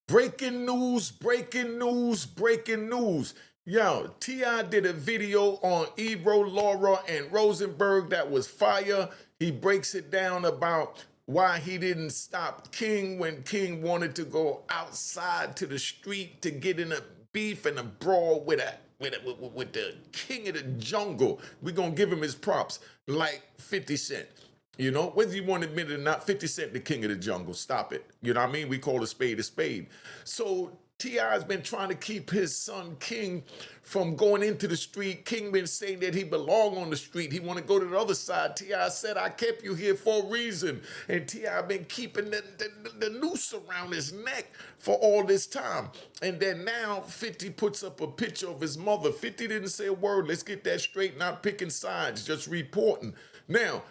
Breaking news, breaking news, breaking news. Yo, T.I. did a video on Ebro, Laura, and Rosenberg that was fire. He breaks it down about why he didn't stop King when King wanted to go outside to the street to get in a beef and a brawl with the king of the jungle. We're going to give him his props like 50 Cent. You know, whether you want to admit it or not, 50 Cent, the king of the jungle. Stop it. You know what I mean? We call a spade a spade. So T.I. has been trying to keep his son King from going into the street. King been saying that he belong on the street. He want to go to the other side. T.I. said, I kept you here for a reason. And T.I. been keeping the noose around his neck for all this time. And then now 50 puts up a picture of his mother. 50 didn't say a word. Let's get that straight. Not picking sides, just reporting. Now,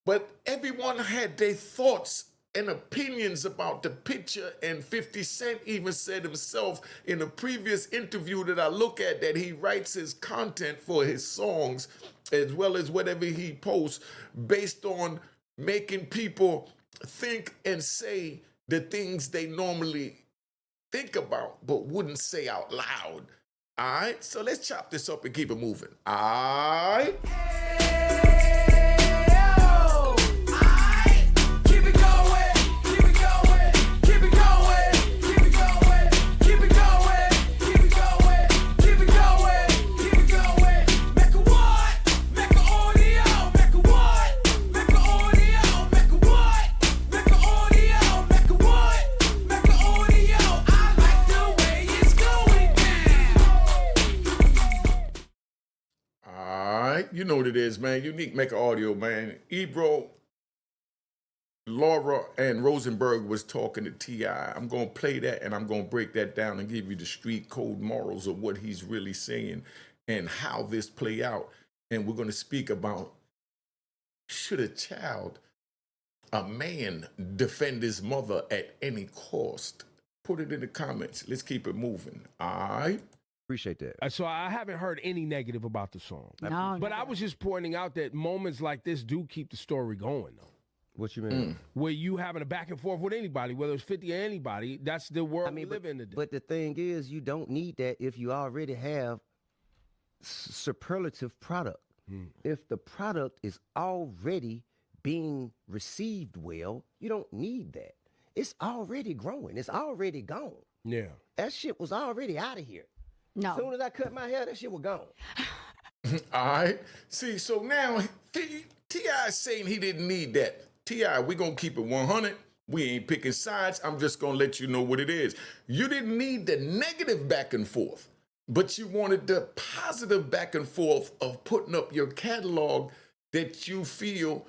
but everyone had their thoughts and opinions about the picture, and 50 Cent even said himself in a previous interview that I look at that he writes his content for his songs as well as whatever he posts based on making people think and say the things they normally think about but wouldn't say out loud. All right, so let's chop this up and keep it moving. All right. You know what it is, man. Unique Mecca Audio, man. Ebro, Laura, and Rosenberg was talking to T.I. I'm going to play that, and I'm going to break that down and give you the street code morals of what he's really saying and how this play out. And we're going to speak about, should a man defend his mother at any cost? Put it in the comments. Let's keep it moving. All right? Appreciate that. So I haven't heard any negative about the song. No, but I was just pointing out that moments like this do keep the story going, though. What you mean? Where you having a back and forth with anybody, whether it's 50 or anybody, that's the world we live in today. But the thing is, you don't need that if you already have superlative product. If the product is already being received well, you don't need that. It's already growing. It's already gone. Yeah. That shit was already out of here. No. As soon as I cut my hair, that shit was gone. All right. See, so now T.I. is saying he didn't need that. T.I., we're going to keep it 100. We ain't picking sides. I'm just going to let you know what it is. You didn't need the negative back and forth, but you wanted the positive back and forth of putting up your catalog that you feel,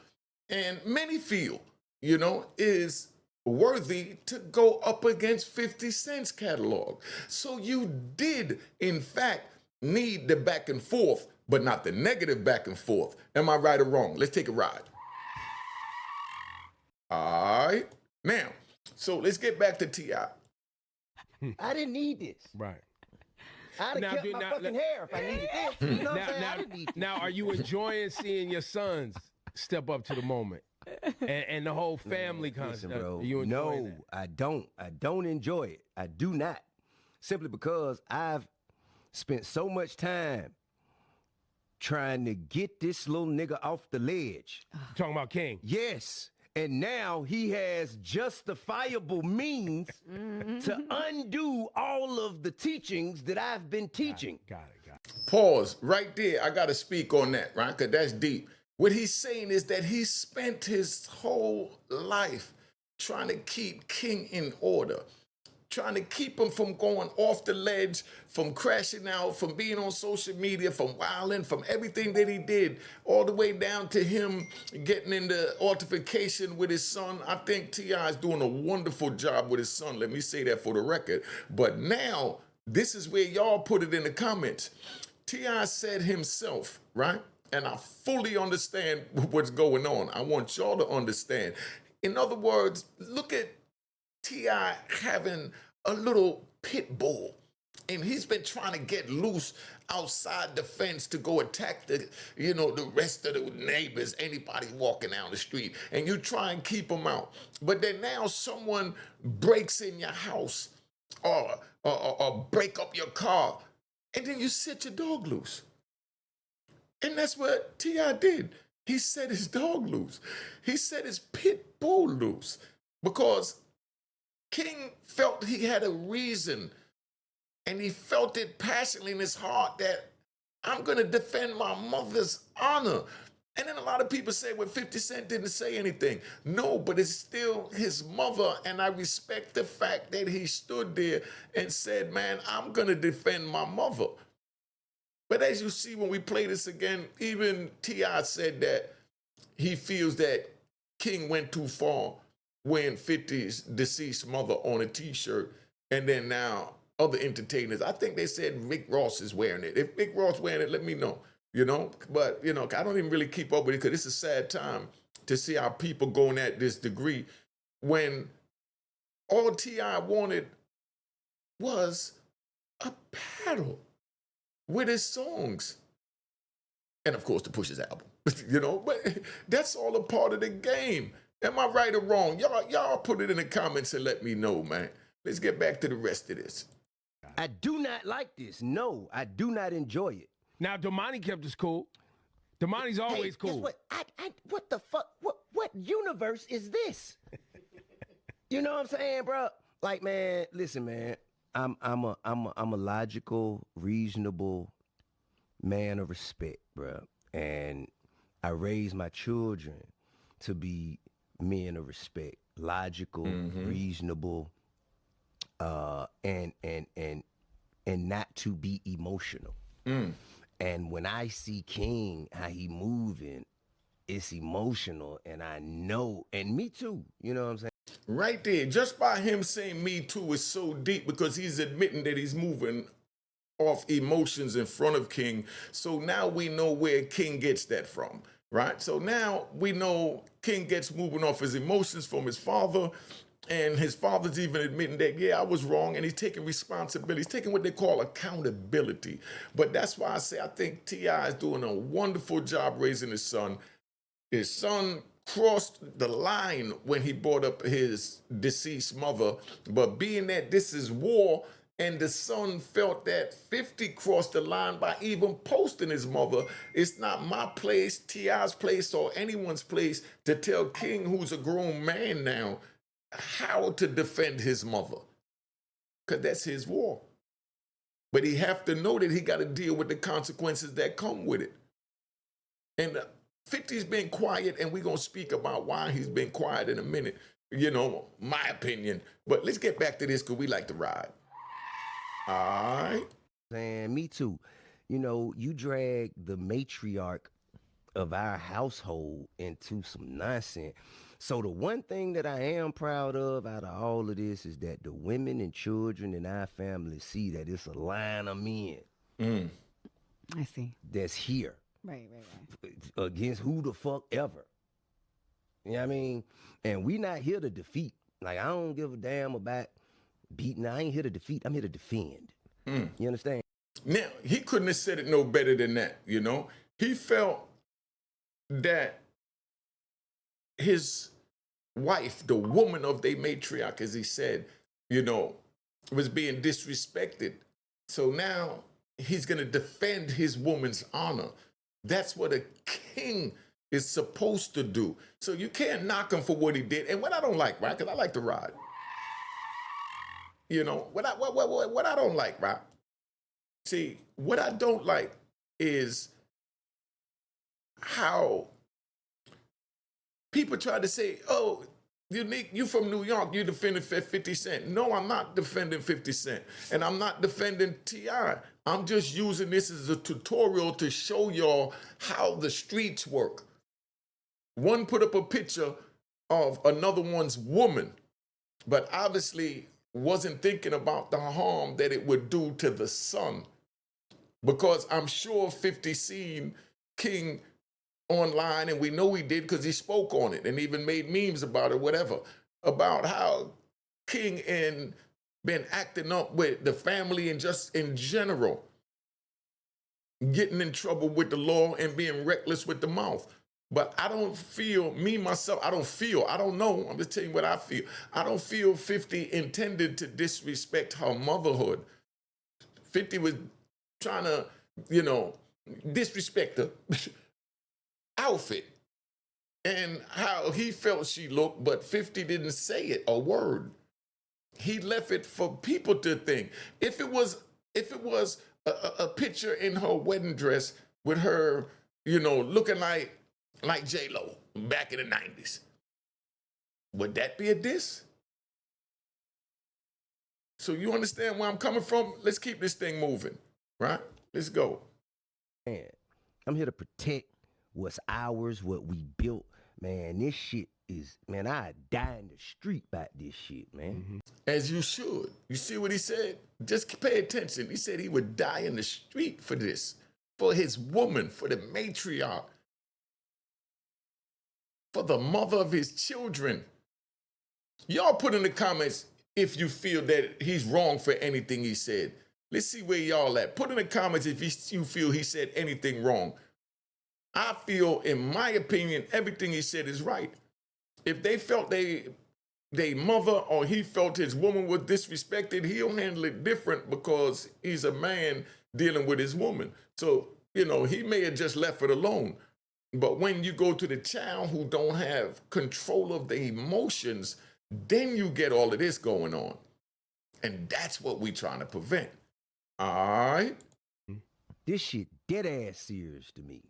and many feel, you know, is worthy to go up against 50 Cent's catalog. So you did, in fact, need the back and forth, but not the negative back and forth. Am I right or wrong? Let's take a ride. All right. Now, so let's get back to T.I. I didn't need this. Right. I'd have kept my fucking hair if I needed this. You know what I'm saying? I didn't need this. Now, are you enjoying seeing your sons step up to the moment? And the whole family concept. Bro, You enjoying that? I don't. I don't enjoy it. I do not. Simply because I've spent so much time trying to get this little nigga off the ledge. Talking about King. Yes. And now he has justifiable means to undo all of the teachings that I've been teaching. Got it. Pause right there. I got to speak on that, right? Because that's deep. What he's saying is that he spent his whole life trying to keep King in order, trying to keep him from going off the ledge, from crashing out, from being on social media, from wilding, from everything that he did, all the way down to him getting into altercation with his son. I think T.I. is doing a wonderful job with his son. Let me say that for the record. But now, this is where y'all put it in the comments. T.I. said himself, right? And I fully understand what's going on. I want y'all to understand. In other words, look at T.I. having a little pit bull, and he's been trying to get loose outside the fence to go attack the rest of the neighbors, anybody walking down the street, and you try and keep them out. But then now someone breaks in your house or break up your car, and then you set your dog loose. And that's what T.I. did. He set his dog loose. He set his pit bull loose because King felt he had a reason, and he felt it passionately in his heart that I'm going to defend my mother's honor. And then a lot of people say, well, 50 Cent didn't say anything. No, but it's still his mother, and I respect the fact that he stood there and said, man, I'm going to defend my mother. But as you see, when we play this again, even T.I. said that he feels that King went too far wearing 50's deceased mother on a T-shirt, and then now other entertainers, I think they said Rick Ross is wearing it. If Rick Ross wearing it, let me know. But I don't even really keep up with it because it's a sad time to see how people going at this degree when all T.I. wanted was a battle with his songs. And of course, to push his album, but that's all a part of the game. Am I right or wrong? Y'all put it in the comments and let me know, man. Let's get back to the rest of this. I do not like this. No, I do not enjoy it. Now, Domani kept us cool. Domani's always cool. Guess what? What the fuck? What universe is this? You know what I'm saying, bro? Like, man, listen, man. I'm a logical, reasonable man of respect, bro. And I raise my children to be men of respect, logical, reasonable, and not to be emotional. And when I see King, how he moving, it's emotional, and I know, and me too, you know what I'm saying? Right there, just by him saying me too is so deep because he's admitting that he's moving off emotions in front of King. So now we know where King gets that from, right? So now we know King gets moving off his emotions from his father, and his father's even admitting that, yeah, I was wrong, and he's taking responsibility. He's taking what they call accountability. But that's why I say I think T.I. is doing a wonderful job raising his son. His son crossed the line when he brought up his deceased mother, but being that this is war, and the son felt that 50 crossed the line by even posting his mother, it's not my place, T.I.'s place, or anyone's place to tell King, who's a grown man now, how to defend his mother, because that's his war. But he have to know that he got to deal with the consequences that come with it. And 50's been quiet, and we're going to speak about why he's been quiet in a minute, my opinion. But let's get back to this because we like to ride. All right. And me too. You drag the matriarch of our household into some nonsense. So the one thing that I am proud of out of all of this is that the women and children in our family see that it's a line of men. I see. That's here. Right. Against who the fuck ever. You know what I mean? And we not here to defeat. Like, I don't give a damn about beating. I ain't here to defeat. I'm here to defend. You understand? Now, he couldn't have said it no better than that, He felt that his wife, the woman of the matriarch, as he said, was being disrespected. So now he's going to defend his woman's honor. That's what a king is supposed to do. So you can't knock him for what he did. And what I don't like, right? Because I like to ride. What I don't like, right? See, what I don't like is how people try to say, oh, Unique, you from New York, you defending 50 Cent. No, I'm not defending 50 Cent. And I'm not defending T.I. I'm just using this as a tutorial to show y'all how the streets work. One put up a picture of another one's woman, but obviously wasn't thinking about the harm that it would do to the son. Because I'm sure 50 seen King online, and we know he did because he spoke on it and even made memes about it, whatever, about how King and been acting up with the family and just in general, getting in trouble with the law and being reckless with the mouth. But I don't feel, me, myself, I don't know. I'm just telling you what I feel. I don't feel 50 intended to disrespect her motherhood. 50 was trying to, disrespect her outfit and how he felt she looked, but 50 didn't say it, a word. He left it for people to think. If it was a picture in her wedding dress with her, looking like J-Lo back in the 90s, would that be a diss? So you understand where I'm coming from? Let's keep this thing moving, right? Let's go. Man, I'm here to protect what's ours, what we built. Man, this shit is, man, I'd die in the street about this shit, man. As you should. You see what he said? Just pay attention. He said he would die in the street for this, for his woman, for the matriarch, for the mother of his children. Y'all put in the comments if you feel that he's wrong for anything he said. Let's see where y'all at. Put in the comments if you feel he said anything wrong. I feel, in my opinion, everything he said is right. If they felt they mother or he felt his woman was disrespected, he'll handle it different because he's a man dealing with his woman. So, he may have just left it alone. But when you go to the child who don't have control of the emotions, then you get all of this going on. And that's what we're trying to prevent. All right? This shit dead ass serious to me.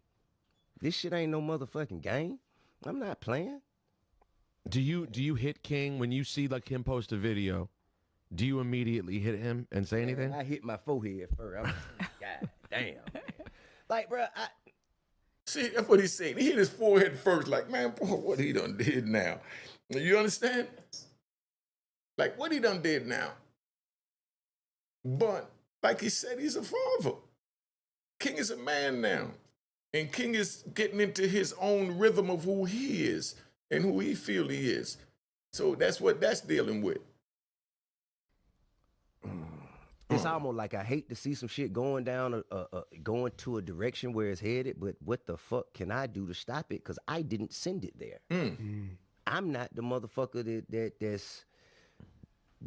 This shit ain't no motherfucking game. I'm not playing. Do you hit King when you see like him post a video? Do you immediately hit him and say anything? I hit my forehead first. I'm like, God damn, man. Like, bro, See, that's what he's saying. He hit his forehead first, like, man, boy, what he done did now. You understand? Like, what he done did now. But, like he said, he's a father. King is a man now. And King is getting into his own rhythm of who he is and who he feel he is. So that's what that's dealing with. it's almost like I hate to see some shit going down, going to a direction where it's headed, but what the fuck can I do to stop it? Because I didn't send it there. I'm not the motherfucker that's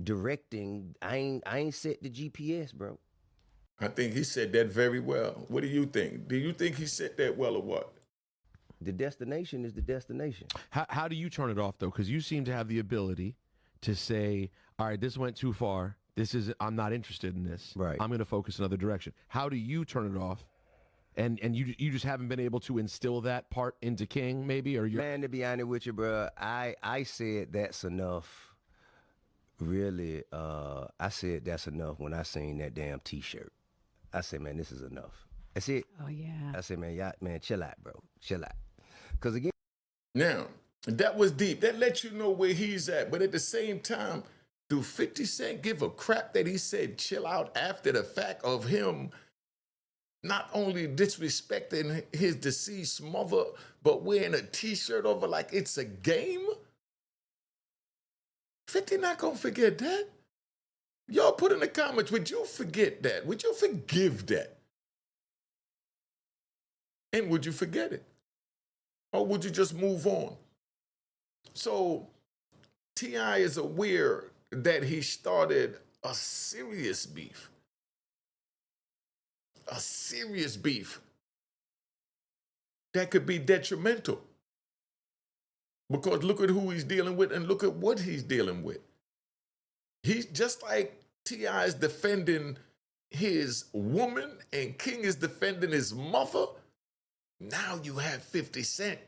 directing. I ain't set the GPS, bro. I think he said that very well. What do you think? Do you think he said that well or what? The destination is the destination. How do you turn it off though? Because you seem to have the ability to say, all right, this went too far. I'm not interested in this. Right. I'm going to focus another direction. How do you turn it off? And you just haven't been able to instill that part into King, maybe, or you're... Man, to be honest with you, bro, I said that's enough. Really, I said that's enough when I seen that damn T-shirt. I said, man, this is enough. That's it. Oh, yeah. I said, man, chill out, bro. Chill out. Because again... Now, that was deep. That lets you know where he's at. But at the same time, do 50 Cent give a crap that he said chill out after the fact of him not only disrespecting his deceased mother, but wearing a T-shirt over like it's a game? 50 not gonna forget that. Y'all put in the comments, would you forget that? Would you forgive that? And would you forget it? Or would you just move on? So T.I. is aware that he started a serious beef. A serious beef that could be detrimental. Because look at who he's dealing with and look at what he's dealing with. He's just like T.I. is defending his woman and King is defending his mother. Now you have 50 Cent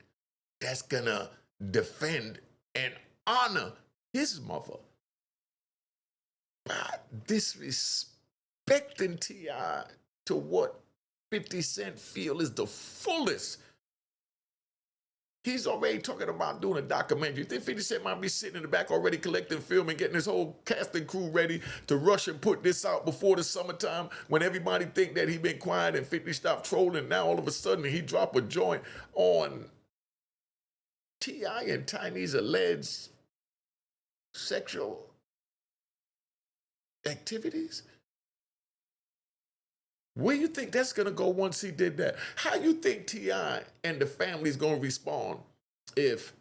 that's gonna defend and honor his mother by disrespecting T.I. to what 50 Cent feel is the fullest. He's already talking about doing a documentary. You think 50 Cent might be sitting in the back already collecting film and getting his whole cast and crew ready to rush and put this out before the summertime when everybody think that he been quiet and 50 stopped trolling. Now all of a sudden he drop a joint on T.I. and Tiny's alleged sexual activities? Where you think that's gonna go once he did that? How you think T.I. and the family's gonna respond if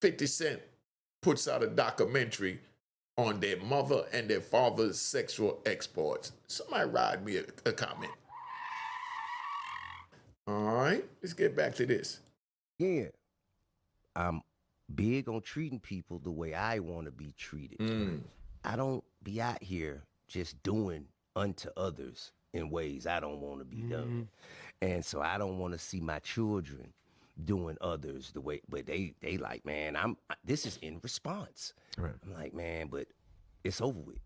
50 Cent puts out a documentary on their mother and their father's sexual exploits? Somebody ride me a comment. All right, let's get back to this. Yeah, I'm big on treating people the way I want to be treated. I don't be out here just doing unto others in ways I don't want to be done. And so I don't want to see my children doing others the way, but they like, man, this is in response. Right. I'm like, man, but it's over with.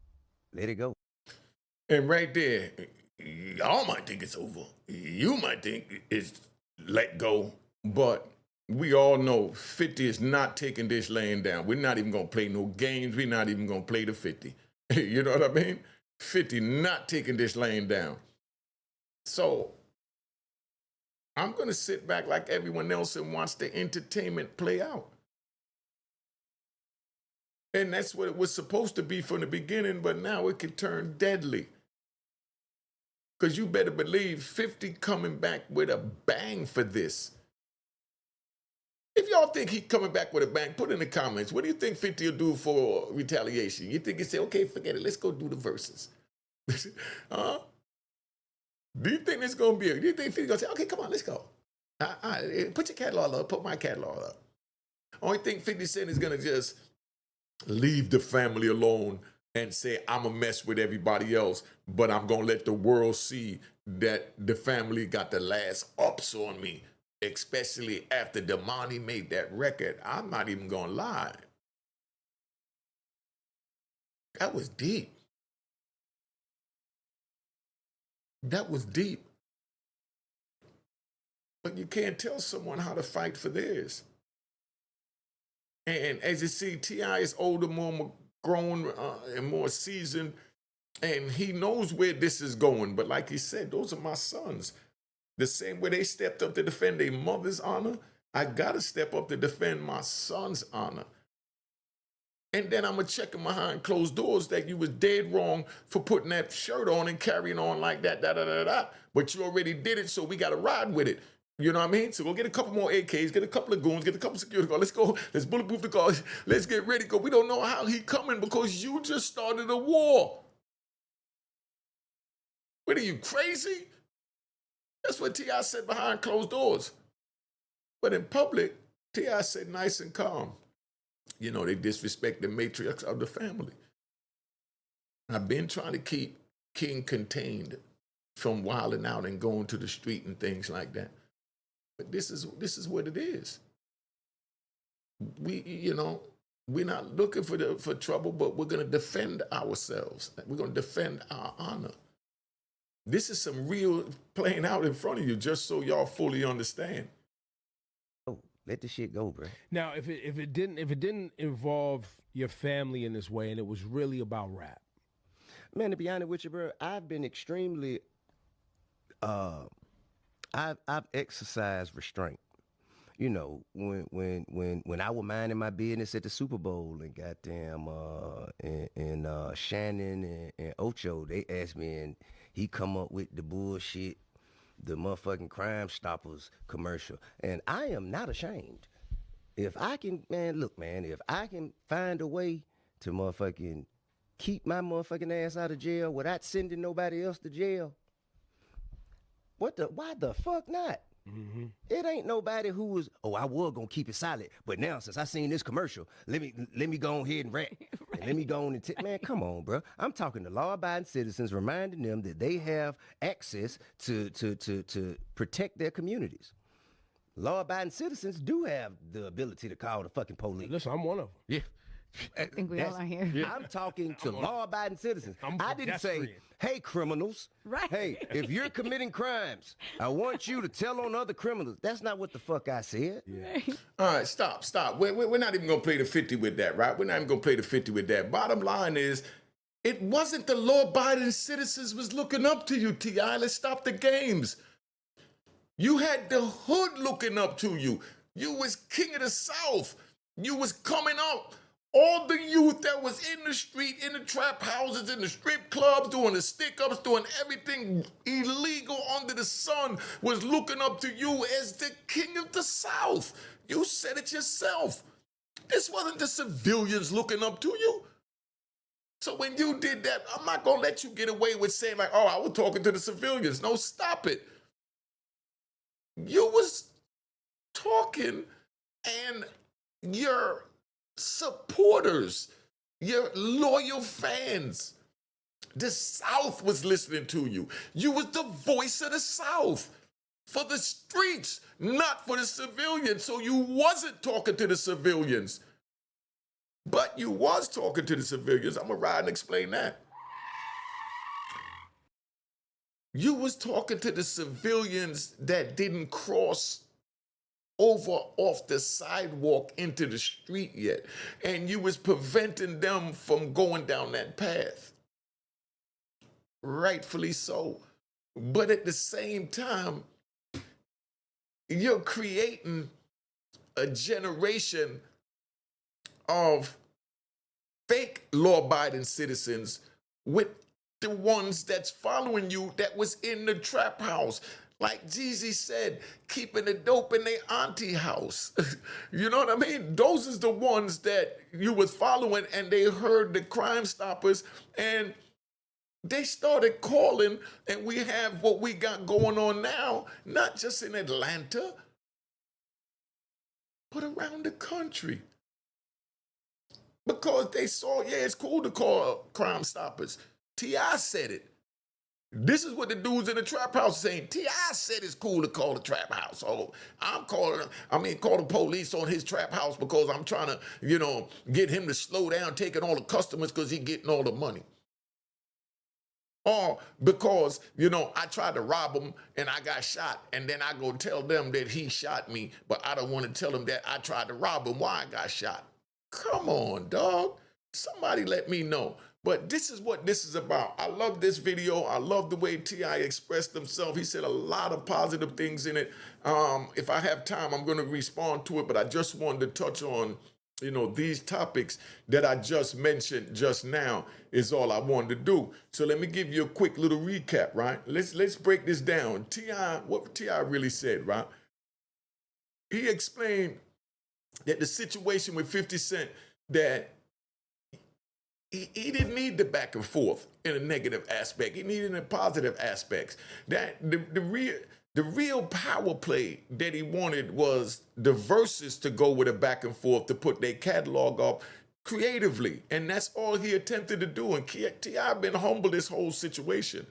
Let it go. And right there, y'all might think it's over. You might think it's let go. But we all know 50 is not taking this laying down. We're not even going to play no games. We're not even going to play the 50. You know what I mean? 50 not taking this laying down. So I'm going to sit back like everyone else and watch the entertainment play out. And that's what it was supposed to be from the beginning, but now it can turn deadly. Because you better believe 50 coming back with a bang for this. If y'all think he's coming back with a bang, put in the comments. What do you think 50 will do for retaliation? You think he say, okay, forget it, let's go do the verses. Huh? Do you think it's going to be, do you think 50 going to say, okay, come on, let's go. Put your catalog up, put my catalog up. Only thing 50 Cent is going to just leave the family alone and say, I'm going to mess with everybody else, but I'm going to let the world see that the family got the last ups on me, especially after Damani made that record. I'm not even going to lie. That was deep. That was deep. But you can't tell someone how to fight for theirs. And as you see, T.I. is older, more grown, and more seasoned, and he knows where this is going. But like he said, those are my sons. The same way they stepped up to defend their mother's honor, I got to step up to defend my son's honor. And then I'm going to check behind closed doors that you was dead wrong for putting that shirt on and carrying on like that, But you already did it, so we got to ride with it. You know what I mean? So go get a couple more AKs, get a couple of goons, get a couple of security guards. Let's go. Let's bulletproof the cars. Let's get ready, because we don't know how he coming because you just started a war. What are you, crazy? That's what T.I. said behind closed doors. But in public, T.I. said nice and calm. You know, they disrespect the matriarchs of the family. I've been trying to keep King contained from wilding out and going to the street and things like that. But this is what it is. We're not looking for trouble, but we're going to defend ourselves. We're going to defend our honor. This is some real playing out in front of you, just so y'all fully understand. Let the shit go, bro. Now, if it didn't involve your family in this way, and it was really about rap, Man, to be honest with you, bro, I've been extremely, I've exercised restraint. You know, when I was minding my business at the Super Bowl and goddamn Shannon and Ocho, they asked me, and he come up with the bullshit, the motherfucking Crime Stoppers commercial, and I am not ashamed. If I can, if I can find a way to motherfucking keep my motherfucking ass out of jail without sending nobody else to jail, why the fuck not? Mm-hmm. It ain't nobody who was, I was gonna keep it solid, but now since I seen this commercial, let me go ahead and rap. Right. And let me go on and man, come on, bro. I'm talking to law-abiding citizens, reminding them that they have access to protect their communities. Law-abiding citizens do have the ability to call the fucking police. Listen, I'm one of them. Yeah. I think we all are here. Yeah. I'm talking to law-abiding citizens. I didn't say, pedestrian. hey, criminals. Right. Hey, if you're committing crimes, I want you to tell on other criminals. That's not what the fuck I said. Yeah. All right, stop. We're not even going to play the 50 with that, right? We're not even going to play the 50 with that. Bottom line is, it wasn't the law-abiding citizens was looking up to you, T.I. Let's stop the games. You had the hood looking up to you. You was king of the South. You was coming up All the youth that was in the street, in the trap houses, in the strip clubs, doing the stick-ups, doing everything illegal under the sun, was looking up to you as the king of the South. You said it yourself. This wasn't the civilians looking up to you. So when you did that, I'm not going to let you get away with saying like, oh, I was talking to the civilians. No, stop it. You was talking, and your supporters, your loyal fans, the South was listening to you. You was the voice of the South for the streets, not for the civilians. So you wasn't talking to the civilians, but you was talking to the civilians. I'm gonna ride and explain that. You was talking to the civilians that didn't cross over off the sidewalk into the street yet, and you was preventing them from going down that path. Rightfully so. But at the same time, you're creating a generation of fake law-abiding citizens with the ones that's following you that was in the trap house. Like Jeezy said, keeping the dope in their auntie house. You know what I mean? Those is the ones that you was following, and they heard the Crime Stoppers, and they started calling, and we have what we got going on now, not just in Atlanta, but around the country. Because they saw, yeah, it's cool to call Crime Stoppers. T.I. said it. This is what the dudes in the trap house are saying. T.I. said it's cool to call the trap house. Oh, call the police on his trap house because I'm trying to, get him to slow down taking all the customers because he's getting all the money. Or because, I tried to rob him and I got shot, and then I go tell them that he shot me, but I don't want to tell them that I tried to rob him, why I got shot. Come on, dog. Somebody let me know. But this is what this is about. I love this video. I love the way T.I. expressed himself. He said a lot of positive things in it. If I have time, I'm going to respond to it, but I just wanted to touch on, these topics that I just mentioned just now is all I wanted to do. So let me give you a quick little recap, right? Let's break this down. What T.I. really said, right? He explained that the situation with 50 Cent, that he didn't need the back and forth in a negative aspect. He needed it in positive aspects. That the real power play that he wanted was the verses to go with a back and forth to put their catalog up creatively. And that's all he attempted to do. And T.I. been humble this whole situation.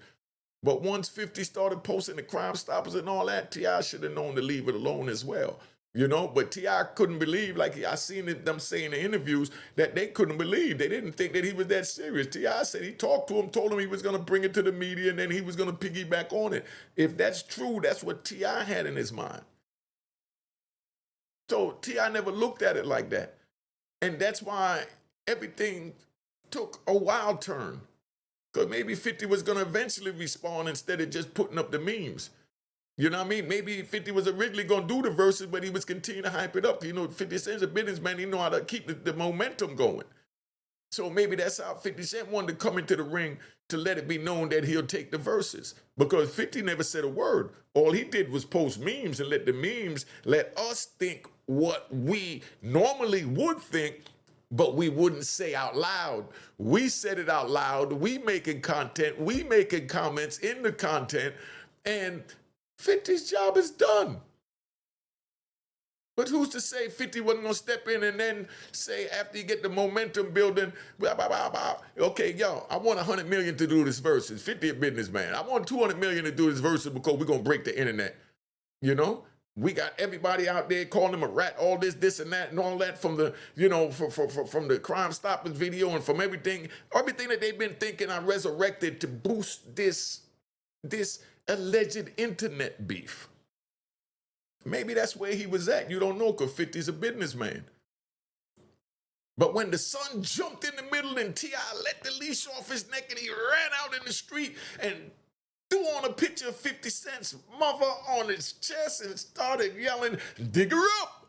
But once 50 started posting the Crime Stoppers and all that, T.I. should have known to leave it alone as well. But T.I. couldn't believe, like I seen them say in the interviews, that they couldn't believe. They didn't think that he was that serious. T.I. said he talked to him, told him he was going to bring it to the media, and then he was going to piggyback on it. If that's true, that's what T.I. had in his mind. So T.I. never looked at it like that. And that's why everything took a wild turn. Because maybe 50 was going to eventually respond instead of just putting up the memes. You know what I mean? Maybe 50 was originally going to do the verses, but he was continuing to hype it up. 50 Cent's a businessman. He know how to keep the momentum going. So maybe that's how 50 Cent wanted to come into the ring, to let it be known that he'll take the verses. Because 50 never said a word. All he did was post memes and let the memes let us think what we normally would think, but we wouldn't say out loud. We said it out loud. We making content. We making comments in the content. And 50's job is done. But who's to say 50 wasn't going to step in and then say, after you get the momentum building, blah, blah, blah, blah, okay, yo, I want $100 million to do this verses. 50 a businessman. I want $200 million to do this verses because we're going to break the internet. We got everybody out there calling him a rat, all this and that, and all that from the, from the Crime Stoppers video and from everything that they've been thinking I resurrected to boost this alleged internet beef. Maybe that's where he was at. You don't know, because 50's a businessman. But when the son jumped in the middle and T.I. let the leash off his neck and he ran out in the street and threw on a picture of 50 Cent's mother on his chest and started yelling, "Dig her up!"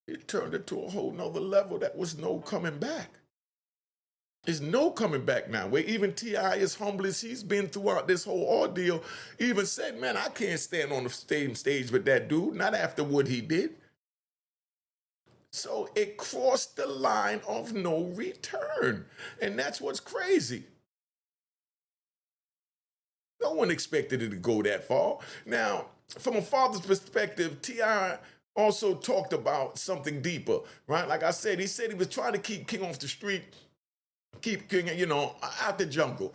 it turned it to a whole nother level that was no coming back. There's no coming back now. Where even T.I., as humble as he's been throughout this whole ordeal, even said, man, I can't stand on the same stage with that dude, not after what he did. So it crossed the line of no return. And that's what's crazy. No one expected it to go that far. Now, from a father's perspective, T.I. also talked about something deeper, right? Like I said, he said he was trying to keep King off the street, keep King, out the jungle,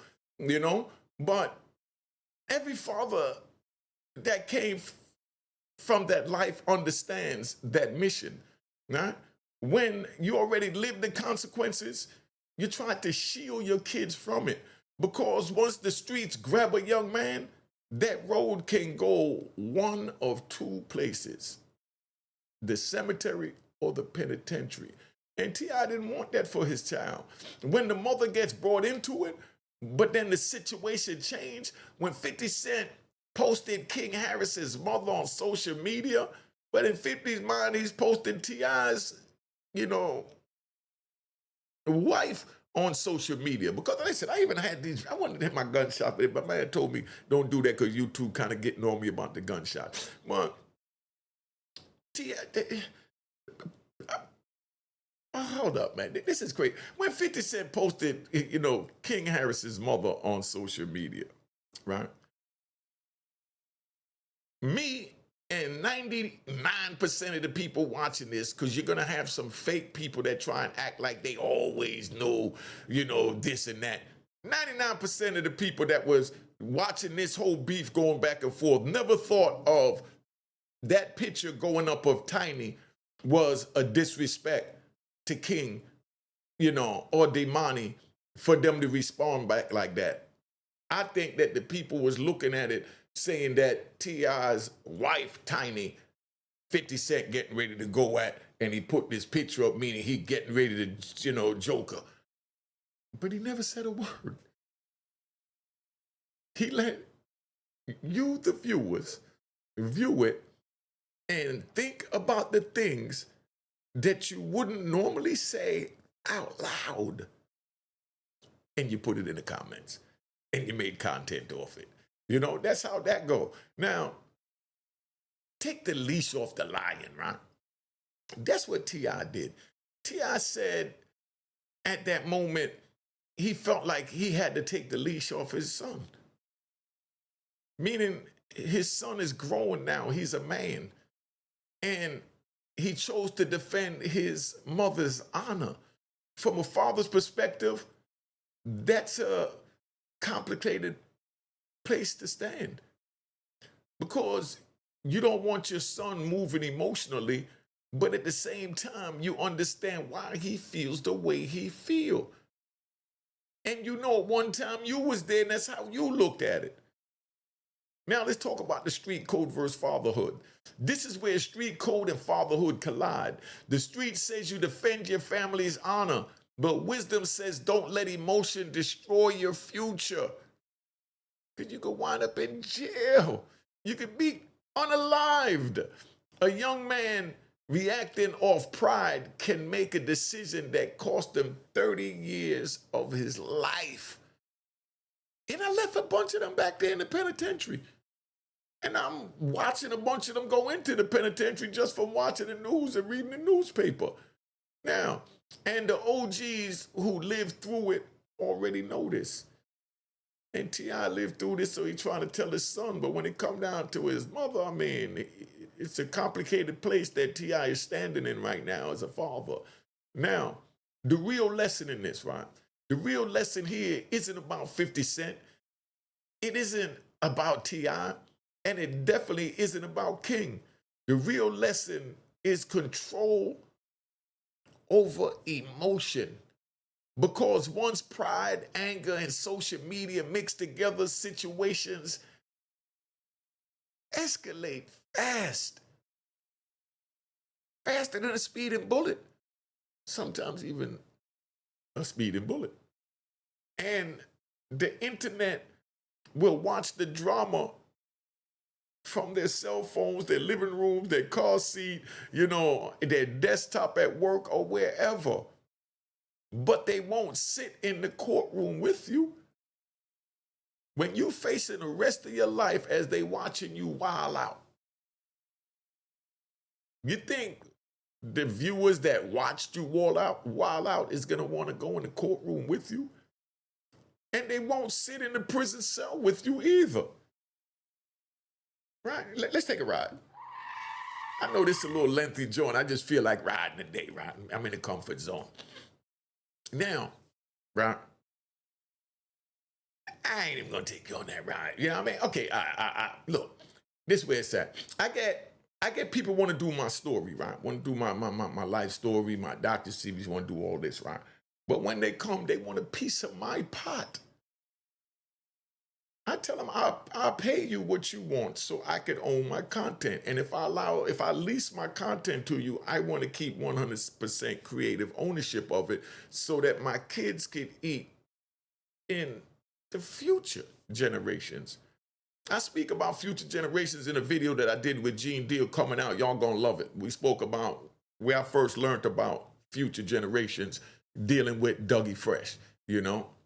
But every father that came from that life understands that mission, right? When you already live the consequences, you try to shield your kids from it. Because once the streets grab a young man, that road can go one of two places: the cemetery or the penitentiary. And T.I. didn't want that for his child. When the mother gets brought into it, but then the situation changed, when 50 Cent posted King Harris's mother on social media, but in 50's mind, he's posting T.I.'s, wife on social media. Because like I said, I even had these, I wanted to hit my gunshot, but my man told me, don't do that because you two kind of getting on me about the gunshot. Well, hold up, man. This is great. When 50 Cent posted, King Harris's mother on social media, right? Me and 99% of the people watching this, because you're going to have some fake people that try and act like they always know, this and that. 99% of the people that was watching this whole beef going back and forth never thought of that picture going up of Tiny was a disrespect to King, or Damani, for them to respond back like that. I think that the people was looking at it saying that T.I.'s wife, Tiny, 50 Cent getting ready to go at, and he put this picture up, meaning he getting ready to, Joker. But he never said a word. He let you, the viewers, view it and think about the things that you wouldn't normally say out loud. And you put it in the comments. And you made content off it. That's how that go. Now, take the leash off the lion, right? That's what T.I. did. T.I. said at that moment, he felt like he had to take the leash off his son. Meaning his son is growing now. He's a man. And he chose to defend his mother's honor. From a father's perspective, that's a complicated place to stand, because you don't want your son moving emotionally, but at the same time, you understand why he feels the way he feels. And at one time you was there, and that's how you looked at it. Now let's talk about the street code versus fatherhood. This is where street code and fatherhood collide. The street says you defend your family's honor, but wisdom says don't let emotion destroy your future. Because you could wind up in jail. You could be unalived. A young man reacting off pride can make a decision that cost him 30 years of his life. And I left a bunch of them back there in the penitentiary. And I'm watching a bunch of them go into the penitentiary just from watching the news and reading the newspaper. Now, and the OGs who lived through it already know this. And T.I. lived through this, so he's trying to tell his son. But when it come down to his mother, I mean, it's a complicated place that T.I. is standing in right now as a father. Now, the real lesson in this, right? The real lesson here isn't about 50 Cent. It isn't about T.I., and it definitely isn't about King. The real lesson is control over emotion. Because once pride, anger, and social media mix together, situations escalate fast. Faster than a speeding bullet. Sometimes even a speeding bullet. And the internet will watch the drama from their cell phones, their living rooms, their car seat, their desktop at work or wherever. But they won't sit in the courtroom with you. When you facing the rest of your life as they watching you wild out, you think the viewers that watched you wild out is gonna want to go in the courtroom with you? And they won't sit in the prison cell with you either. Right? Let's take a ride. I know this is a little lengthy joint. I just feel like riding today, right? I'm in the comfort zone. Now, right? I ain't even gonna take you on that ride. You know what I mean? Okay, I look, this is where it's at. I get people want to do my story, right? Want to do my life story, my doctor series, want to do all this, right? But when they come, they want a piece of my pot. I tell them I'll pay you what you want so I can own my content. And if I lease my content to you, I want to keep 100% creative ownership of it so that my kids can eat in the future generations. I speak about future generations in a video that I did with Gene Deal coming out. Y'all gonna love it. We spoke about where I first learned about future generations dealing with Dougie Fresh,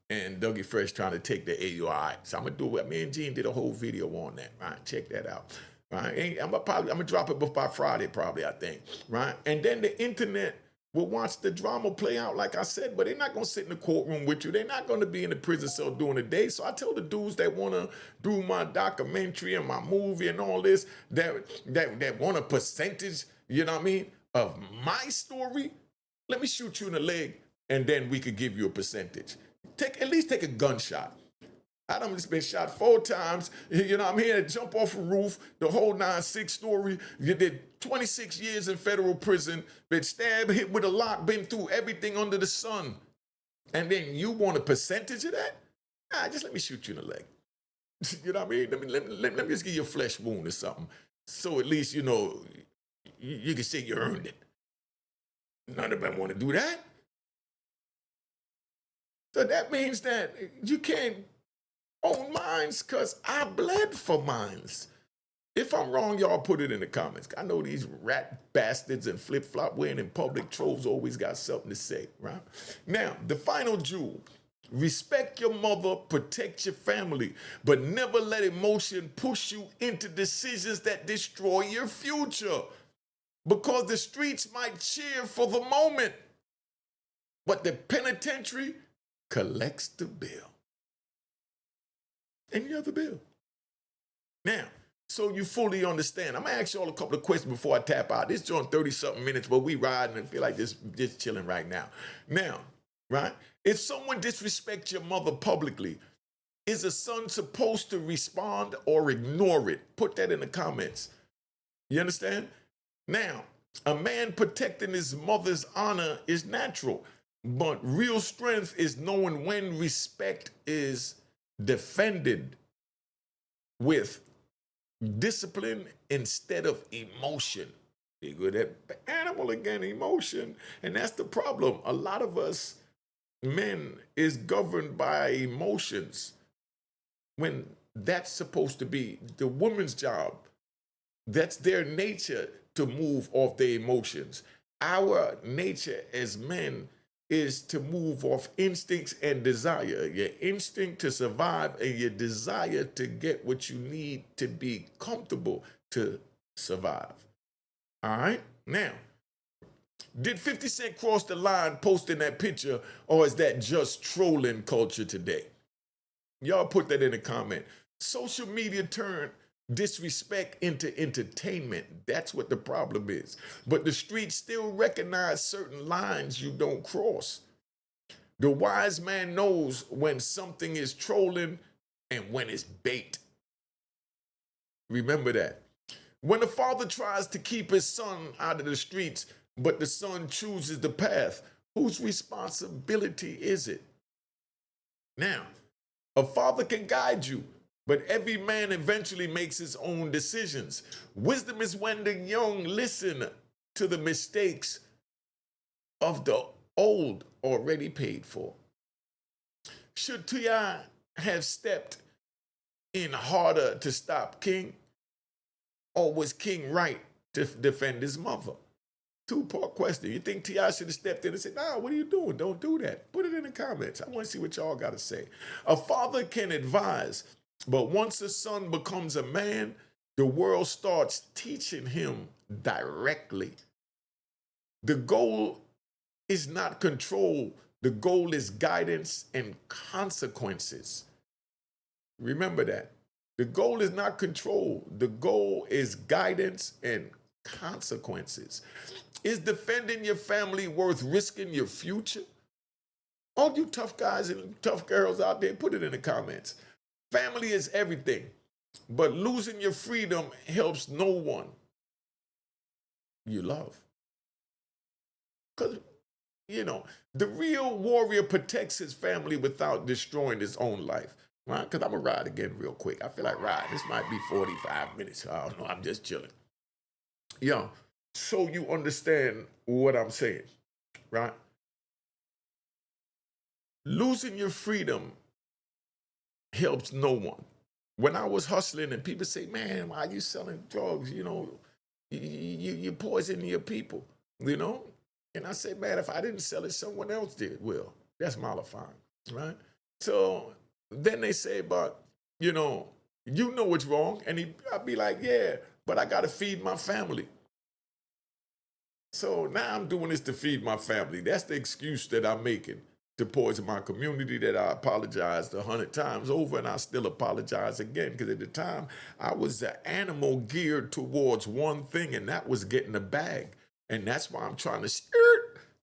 and Dougie Fresh trying to take the AUI. So I'm gonna do it. Me and Gene did a whole video on that, right? Check that out. Right? I'm gonna drop it by Friday, probably, I think. Right? And then the internet will watch the drama play out, like I said, but they're not gonna sit in the courtroom with you. They're not gonna be in the prison cell during the day. So I tell the dudes that wanna do my documentary and my movie and all this, that want a percentage, of my story, let me shoot you in the leg and then we could give you a percentage. At least take a gunshot. I done just been shot 4 times. I'm here to jump off a roof, the whole 9-6 story. You did 26 years in federal prison, been stabbed, hit with a lock, been through everything under the sun. And then you want a percentage of that? Just let me shoot you in the leg. You know what I mean? Let me just give you a flesh wound or something. So at least, you can say you earned it. None of them want to do that. So that means that you can't own mines because I bled for mines. If I'm wrong, y'all put it in the comments. I know these rat bastards and flip-flop wearing in public trolls always got something to say, right? Now, the final jewel. Respect your mother, protect your family, but never let emotion push you into decisions that destroy your future. Because the streets might cheer for the moment, but the penitentiary collects the bill. Any other bill. Now, so you fully understand. I'm gonna ask you all a couple of questions before I tap out. This joint 30-something minutes, but we riding and feel like just chilling right now. Now, right? If someone disrespects your mother publicly, is a son supposed to respond or ignore it? Put that in the comments. You understand? Now, a man protecting his mother's honor is natural, but real strength is knowing when respect is defended with discipline instead of emotion. You go that animal again, emotion. And that's the problem. A lot of us men is governed by emotions when that's supposed to be the woman's job. That's their nature to move off their emotions. Our nature as men is to move off instincts and desire. Your instinct to survive and your desire to get what you need to be comfortable to survive. All right? Now, did 50 Cent cross the line posting that picture, or is that just trolling culture today? Y'all put that in the comment. Social media turned disrespect into entertainment. That's what the problem is. But the streets still recognize certain lines you don't cross. The wise man knows when something is trolling and when it's bait. Remember that. When a father tries to keep his son out of the streets, but the son chooses the path, whose responsibility is it? Now, a father can guide you, but every man eventually makes his own decisions. Wisdom is when the young listen to the mistakes of the old already paid for. Should T.I. have stepped in harder to stop King? or was King right to defend his mother? Two-part question. You think T.I. should have stepped in and said, nah, what are you doing? Don't do that. Put it in the comments. I want to see what y'all got to say. A father can advise, but once a son becomes a man, the world starts teaching him directly. The goal is not control. The goal is guidance and consequences. Remember that. The goal is not control. The goal is guidance and consequences. Is defending your family worth risking your future? All you tough guys and tough girls out there, put it in the comments. Family is everything, but losing your freedom helps no one you love. Because, you know, the real warrior protects his family without destroying his own life. Right? Because I'm going to ride again real quick. I feel like riding. This might be 45 minutes. I don't know. I'm just chilling. Yeah. So you understand what I'm saying, right? Losing your freedom helps no one. When I was hustling and people say, man, why are you selling drugs? You know, you poisoning your people, you know? And I said, man, if I didn't sell it, someone else did. Well, that's malafide, right? So then they say, but, you know what's wrong. And I'd be like, yeah, but I got to feed my family. So now I'm doing this to feed my family. That's the excuse that I'm making to poison my community, that I apologized 100 times over, and I still apologize again, because at the time I was an animal geared towards one thing, and that was getting a bag. And that's why I'm trying to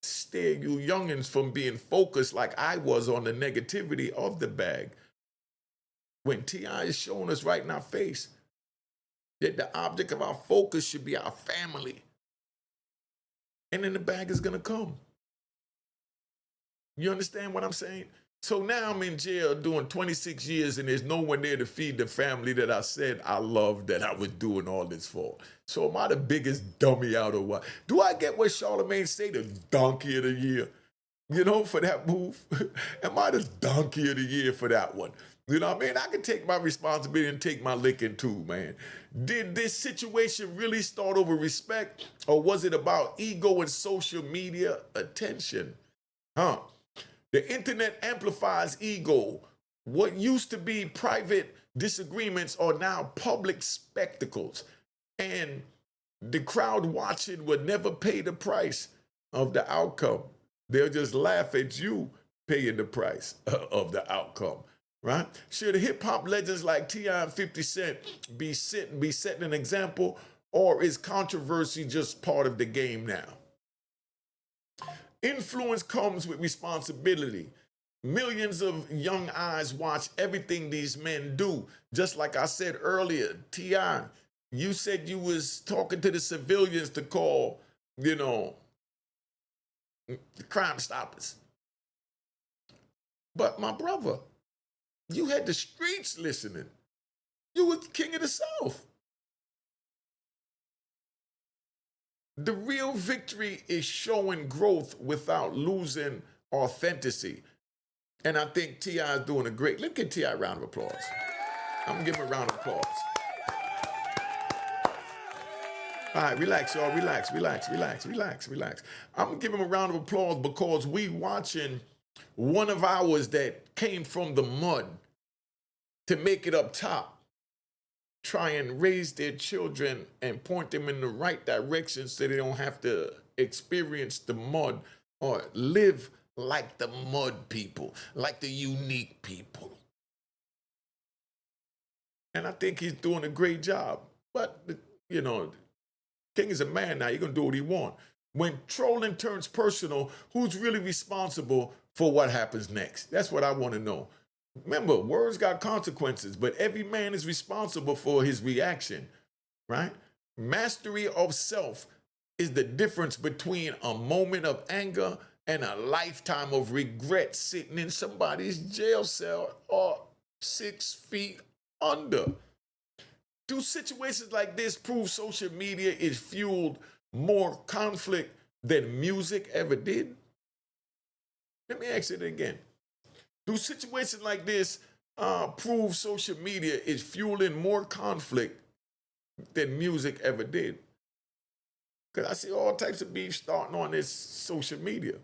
steer you youngins from being focused like I was on the negativity of the bag. When T.I. is showing us right in our face that the object of our focus should be our family. And then the bag is going to come. You understand what I'm saying? So now I'm in jail doing 26 years and there's no one there to feed the family that I said I loved, that I was doing all this for. So am I the biggest dummy out or what? Do I get what Charlamagne say, the donkey of the year? You know, for that move? Am I the donkey of the year for that one? You know what I mean? I can take my responsibility and take my licking too, man. Did this situation really start over respect, or was it about ego and social media attention? Huh? The internet amplifies ego. What used to be private disagreements are now public spectacles. And the crowd watching would never pay the price of the outcome. They'll just laugh at you paying the price of the outcome, right? Should hip-hop legends like T.I. and 50 Cent be setting an example, or is controversy just part of the game now? Influence comes with responsibility. Millions of young eyes watch everything these men do. Just like I said earlier, T.I., you said you was talking to the civilians to call, the Crime Stoppers. But my brother, you had the streets listening. You were the king of the South. The real victory is showing growth without losing authenticity. And I think T.I. is doing a great, let's give T.I. a round of applause. I'm gonna give him a round of applause. All right, relax, y'all, relax. I'm gonna give him a round of applause because we watching one of ours that came from the mud to make it up top, try and raise their children and point them in the right direction so they don't have to experience the mud or live like the mud people, like the unique people. And I think he's doing a great job. But, King is a man now. He's going to do what he wants. When trolling turns personal, who's really responsible for what happens next? That's what I want to know. Remember, words got consequences, but every man is responsible for his reaction, right? Mastery of self is the difference between a moment of anger and a lifetime of regret sitting in somebody's jail cell or 6 feet under. Do situations like this prove social media is fueled more conflict than music ever did? Let me ask it again. Do situations like this prove social media is fueling more conflict than music ever did. Because I see all types of beef starting on this social media.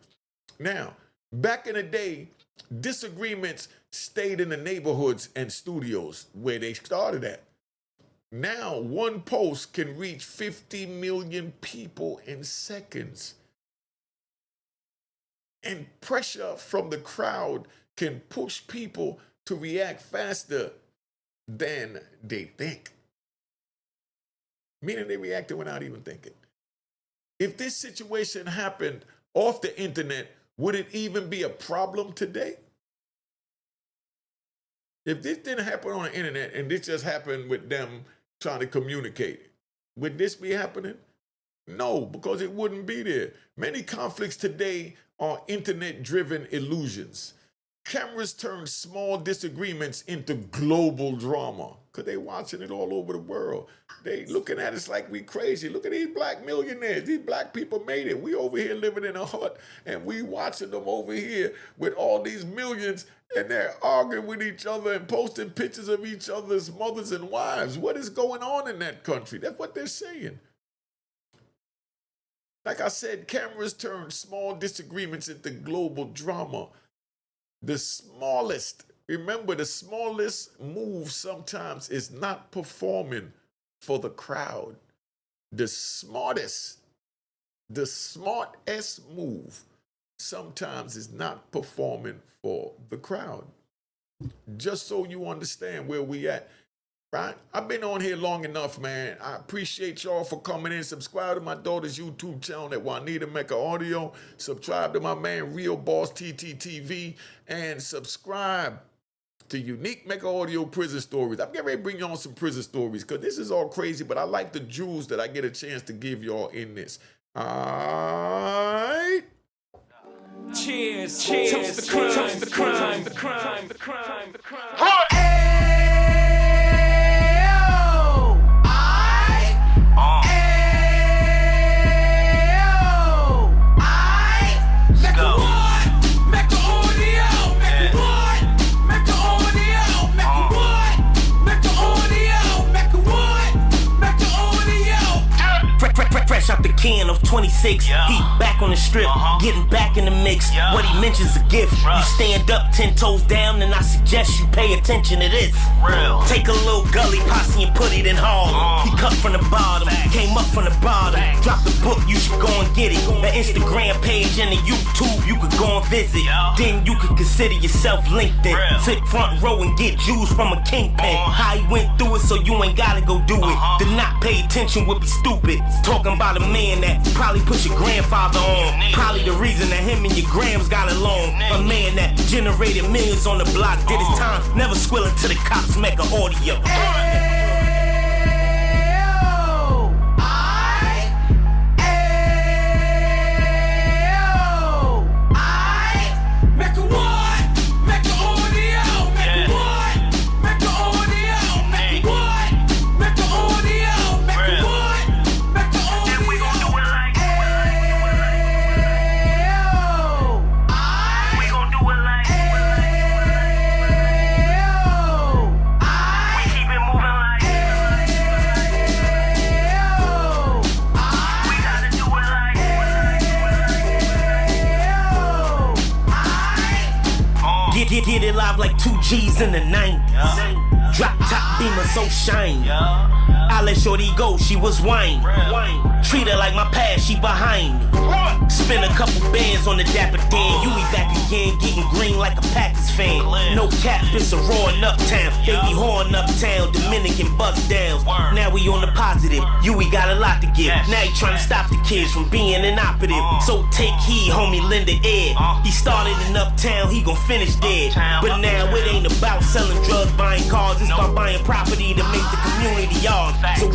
Now, back in the day, disagreements stayed in the neighborhoods and studios where they started at. Now, one post can reach 50 million people in seconds. And pressure from the crowd can push people to react faster than they think. Meaning they reacted without even thinking. If this situation happened off the internet, would it even be a problem today? If this didn't happen on the internet and this just happened with them trying to communicate, would this be happening? No, because it wouldn't be there. Many conflicts today are internet-driven illusions. Cameras turn small disagreements into global drama because they're watching it all over the world. They looking at us like we crazy. Look at these black millionaires. These black people made it. We over here living in a hut and we watching them over here with all these millions and they're arguing with each other and posting pictures of each other's mothers and wives. What is going on in that country? That's what they're saying. Like I said, cameras turn small disagreements into global drama. The smallest move sometimes is not performing for the crowd. The smartest move sometimes is not performing for the crowd. Just so you understand where we at. Right? I've been on here long enough, man. I appreciate y'all for coming in. Subscribe to my daughter's YouTube channel at Juanita Mecca Audio. Subscribe to my man Real Boss TTTV. And subscribe to Unique Mecca Audio Prison Stories. I'm getting ready to bring y'all some prison stories because this is all crazy, but I like the jewels that I get a chance to give y'all in this. All right? Cheers, cheers, toast the crime, toast the crime, the crime, the crime, the crime. Out the can of 26, he back on the strip, getting back in the mix. What he mentions a gift. You stand up 10 toes down, and I suggest you pay attention to this. Take a little gully posse and put it in Harlem. He cut from the bottom, came up from the bottom. Drop the book, you should go and get it. The Instagram page and the YouTube, you could go and visit. Then you could consider yourself LinkedIn. Sit front row and get Jews from a kingpin. How he went through it, so you ain't gotta go do it. To not pay attention would be stupid. Talking about a man that probably put your grandfather on. Probably the reason that him and your grams got along. A man that generated millions on the block, did his time, never squilling to the cops, Mecca Audio. Get it live like 2 G's in the 90s. Drop top beamer so shiny. I let shorty go, she was wine. Treat her like my past, she behind me. Spend a couple bands on the Dapper Dan. You be back again, getting green like a Packers fan. No cap, it's a roaring uptown. They be horn uptown, Dominican bust downs. Now we on the positive, we got a lot to give. Now he trying to stop the kids from being inoperative. So take heed, homie, lend an ear. He started in uptown, he gon' finish dead. But now it ain't about selling drugs, buying cars. It's about buying property to make the community yours. So